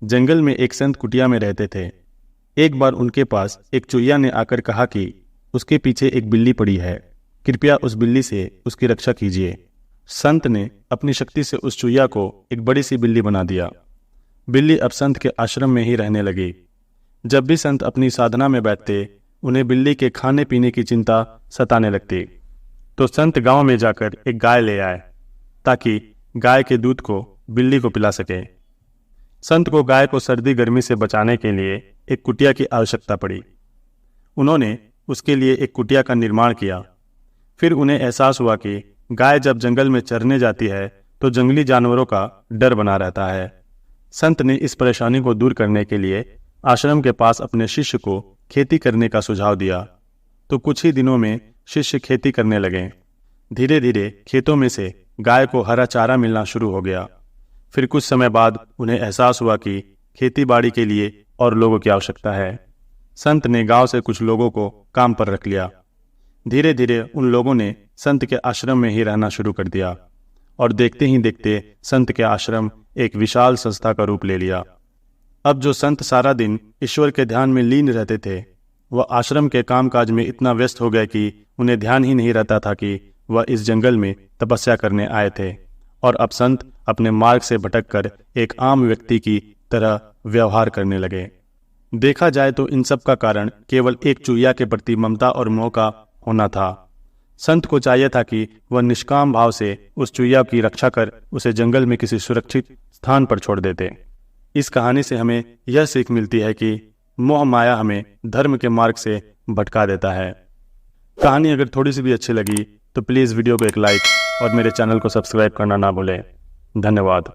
जंगल में एक संत कुटिया में रहते थे। एक बार उनके पास एक चुईया ने आकर कहा कि उसके पीछे एक बिल्ली पड़ी है, कृपया उस बिल्ली से उसकी रक्षा कीजिए। संत ने अपनी शक्ति से उस चुईया को एक बड़ी सी बिल्ली बना दिया। बिल्ली अब संत के आश्रम में ही रहने लगी। जब भी संत अपनी साधना में बैठते, उन्हें बिल्ली के खाने पीने की चिंता सताने लगती। तो संत गांव में जाकर एक गाय ले आए ताकि गाय के दूध को बिल्ली को पिला सके। संत को गाय को सर्दी गर्मी से बचाने के लिए एक कुटिया की आवश्यकता पड़ी। उन्होंने उसके लिए एक कुटिया का निर्माण किया। फिर उन्हें एहसास हुआ कि गाय जब जंगल में चरने जाती है तो जंगली जानवरों का डर बना रहता है। संत ने इस परेशानी को दूर करने के लिए आश्रम के पास अपने शिष्य को खेती करने का सुझाव दिया। तो कुछ ही दिनों में शिष्य खेती करने लगे। धीरे धीरे खेतों में से गाय को हरा चारा मिलना शुरू हो गया। फिर कुछ समय बाद उन्हें एहसास हुआ कि खेती बाड़ी के लिए और लोगों की आवश्यकता है। संत ने गांव से कुछ लोगों को काम पर रख लिया। धीरे धीरे उन लोगों ने संत के आश्रम में ही रहना शुरू कर दिया और देखते ही देखते संत के आश्रम एक विशाल संस्था का रूप ले लिया। अब जो संत सारा दिन ईश्वर के ध्यान में लीन रहते थे, वह आश्रम के कामकाज में इतना व्यस्त हो गए कि उन्हें ध्यान ही नहीं रहता था कि वह इस जंगल में तपस्या करने आए थे। और अब संत अपने मार्ग से भटककर एक आम व्यक्ति की तरह व्यवहार करने लगे। देखा जाए तो इन सब का कारण केवल एक चुईया के प्रति ममता और मोह का होना था। संत को चाहिए था कि वह निष्काम भाव से उस चुईया की रक्षा कर उसे जंगल में किसी सुरक्षित स्थान पर छोड़ देते। इस कहानी से हमें यह सीख मिलती है कि मोह माया हमें धर्म के मार्ग से भटका देता है। कहानी अगर थोड़ी सी भी अच्छी लगी तो प्लीज़ वीडियो को एक लाइक और मेरे चैनल को सब्सक्राइब करना ना भूलें। धन्यवाद।